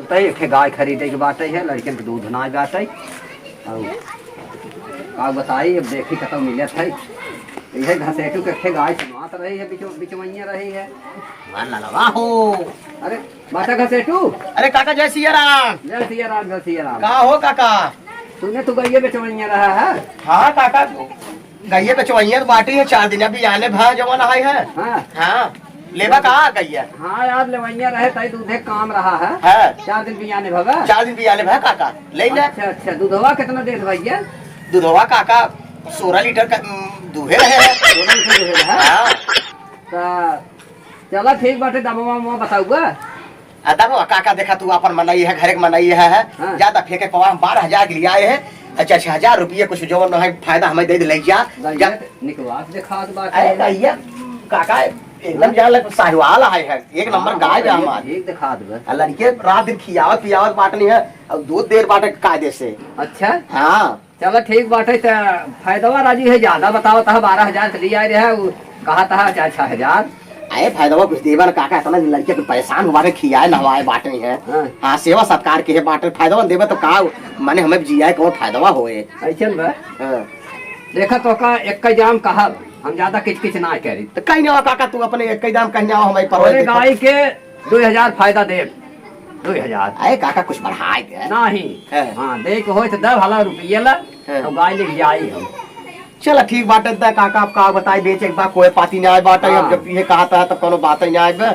होते एक गाय खरीदे के बाटे है, लड़के के दूध ना बाटे और का बताई अब देखी कतौ मिलत है। यह घसेटू के गाय सुनवात रही है, बिचवैया रही है। हो अरे बाटा घसेटू, अरे काका जय सिया राम। जय सिया राम, जय सिया राम। का हो काका? तूने तो गैये बिचवैया रहा है। हाँ काका गैया बेचवैया बाटी है, 4 दिन अभी आने भा जवन आई है। हाँ हाँ लेबा कहा गैया? हाँ यार लेवैया रहे तई दूधे काम रहा है। 4 दिन भी आने भगा। 4 दिन भी आने भा काका ले ले। अच्छा अच्छा, दूधवा कितना देत भैया? दूधवा काका 16 लीटर का दूहे रहे है। हाँ चला ठीक बाटे, दबवा बताऊगा। अदब काका देखा तू अपन मनाई है, घर के मनाई है। हाँ। ज्यादा फेंके पवा 12,000 के लिए आए हैं। अच्छा 6,000 रुपये कुछ जो है फायदा हमें दे ले जा। निकवास दिखा बात। अरे गैया काका एकदम जान लग साहिवाल आए है, एक नंबर गाय है हमार। ठीक दिखा दे। लड़के रात दिन खियावत पियावत बाटनी है और दूध देर बाटे कायदे से। अच्छा हाँ चलो ठीक बाटे। फायदा राजी है, ज्यादा बताओ था 12,000 लिए आए रहे, कहा था 6,000। अरे फायदा कुछ देवन काका, इतना लड़के तो परेशान हुआ खियाए नहवाए बाटे है। हाँ सेवा सत्कार के बाटे फायदा देवे तो का माने हमें जिया को फायदा होए। ऐसे देखा तो का एक जाम कहा, हम ज्यादा किच किच ना करी तो कहीं ना काका तू अपने एक दाम कहीं आओ हमें पर गाय के 2,000 फायदा दे। 2,000 अरे काका कुछ बढ़ाए दे नहीं। हाँ देख हो तो 10,000 रुपये ला तो गाय लेके जाई हम। चलो ठीक बाटे दा काका, आप का बताई बेचे एक बार कोई पाती नहीं आए बाटे। अब जब ये कहा था तब कोनो बात नहीं आए बे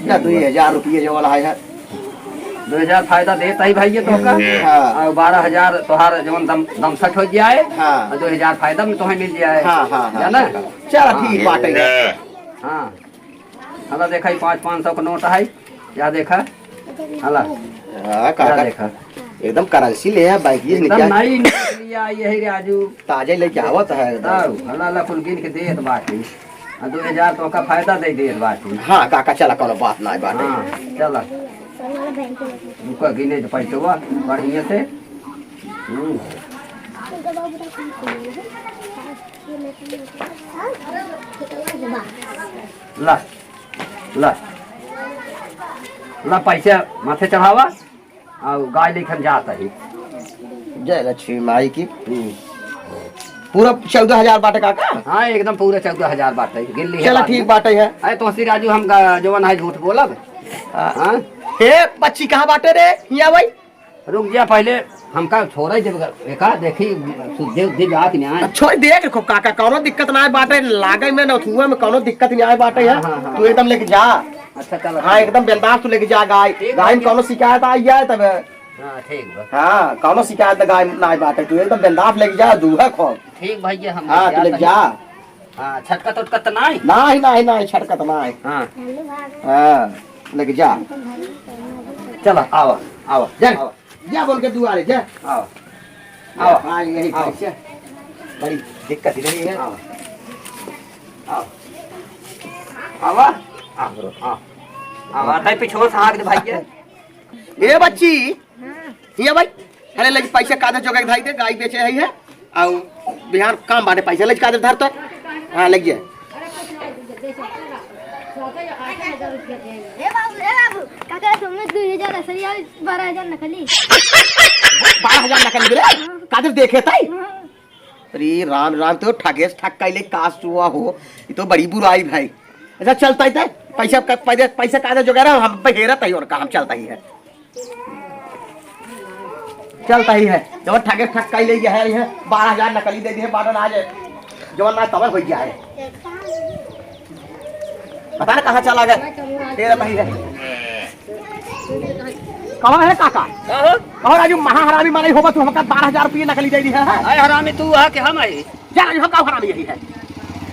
ना। 2,000 रुपये जो वाला है 2,000 फायदा देता ही भाई तो का। 12,000 तोहार जवन दमसठ हो जाए। 2,000 फायदा में तुम्हें मिल जाए। जाना चलो ठीक बाटे। हाँ हला देखा 500 का नोट है, या देखा हला काका देखा एकदम करेंसी ले है बाइक ये एकदम नई लिया यही राजू, ताजे लेके आवत है। हला हला कुल गिन के देत बाटी। 2,000 तो का फायदा दे देत बाटी। हाँ काका चला कोनो बात ना बाटे। हाँ चला रुका गिने तो पैसा बढ़िया से। ला ला ला पैसा माथे चढ़ावा और गाय लेकर जाता ही। जय लक्ष्मी माई की। पूरा 14,000 बाटे काका। हाँ एकदम पूरा 14,000 बाटे गिन ली। चलो ठीक बाटे है। अरे तो राजू हम जवन है झूठ बोलब। हाँ हे बच्ची कहाँ बाटे रे हिया भाई? रुक जा पहले हमका छोड़ देखी सुधे बात नहीं। छोड़ देख रखो काका कोनो दिक्कत ना है बाटे, लागे में न हुआ में कोनो दिक्कत नहीं आए बाटे है। तू एकदम लेके जा। अच्छा चलो हाँ एकदम बिंदास तू लेके जा। गाय गाय में कोनो शिकायत आई जाए तब। ठीक हाँ कोनो शिकायत गाय ना आए बाटे, तू एकदम बिंदास लेके जा। दूहा खो ठीक भैया हम। हाँ तू लेके जा। हाँ छटकत उटकत नहीं नहीं नहीं नहीं छटकत नहीं। हाँ लेके जा। चलो आओ आओ जा जा बोल के दुआरे जा। आओ आओ हाँ यही बड़ी दिक्कत रही है। आओ आओ आवा आओ आवा ताई पिछो साग दे भैया। ए बच्ची हिया भाई अरे लग पैसा कादर जोगा धाई दे, गाय बेचे है और बिहार काम बाटे पैसा लग कादर धर तो। हाँ लग जाए। काका तुमने 2,000 असली 12,000 नकली। 12,000 नकली बोले कादर देखे ताई। अरे राम राम तो ठगेस ठग कैले कास्ट हुआ हो, ये तो बड़ी बुराई भाई। अच्छा चलता है पैसा कादर जोगा रहा हम बहेरा तई और काम चलता ही है। चलता ही है जब ठगे ठग कैले है 12,000 नकली दे दिए। 12 आ जाए जो ना तब हो जाए। पता ना कहाँ चला गया तेरा भाई है। कहाँ है काका? कहो राजू महाहरामी माने होगा तू हमका 12,000 रुपये नकली दे दी है। अरे हरामी तू है कि हम आई जा राजू हम का हरामी यही है।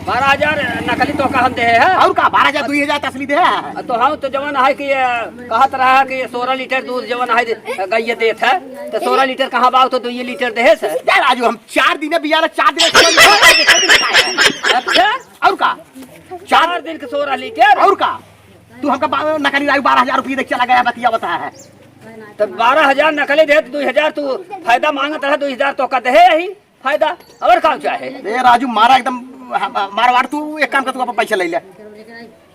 12,000 नकली तो का हम दे है और का 12,000 2,000 असली दे है। तो हम तो जवन है कि कहत रहा कि 16 लीटर दूध जवन है गैया देत है तो 16 लीटर कहाँ बाव तो 2 लीटर दे है सर। जा राजू हम 4 दिन बिया 4 दिन। अच्छा और का 4 दिन के 16 लीटर और का तू हमका नकली राजू 12,000 रुपये देख चला गया बतिया बता है। तो 12,000 नकली दे तो 2,000 तू फायदा मांगत रहा। 2,000 तो का दे यही फायदा और काम चाहे। ए राजू मारा एकदम मारवाड़ तू एक काम कर तू अपन पैसा ले ले।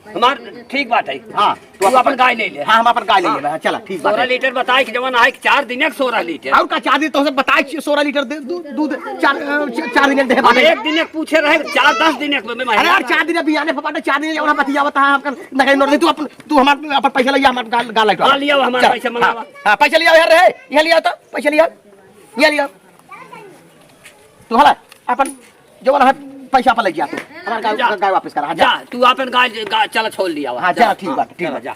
हमार ठीक बात है। हाँ तू अपन गाय ले ले। हाँ हम अपन गाय ले लेबे चला ठीक बात 16 है। लीटर बताए कि जवन है 4 दिन 16 लीटर। और का 4 दिन तो से बताए 16 लीटर दूध 4 दिन दे अब एक दिन एक पूछे रहे 4-10 दिन एक में अरे यार 4 दिन अभी आने फपाटे 4 दिन जवन बतियावत है हमका नगई नोट दे तू तू हमार अपन पैसा लिया हमार गाल लाइट हाँ लिया हमारा पैसा मंगावा। हाँ पैसा लिया यार रे यहाँ लिया तो पैसा लिया यहाँ लिया तू हला अपन जवन है पैसा अपन ले गया तू हमार गाय वापस कर। हाँ जा तू अपन गाय चल छोड़ लिया। हाँ जा ठीक बात ठीक चला, बात जा।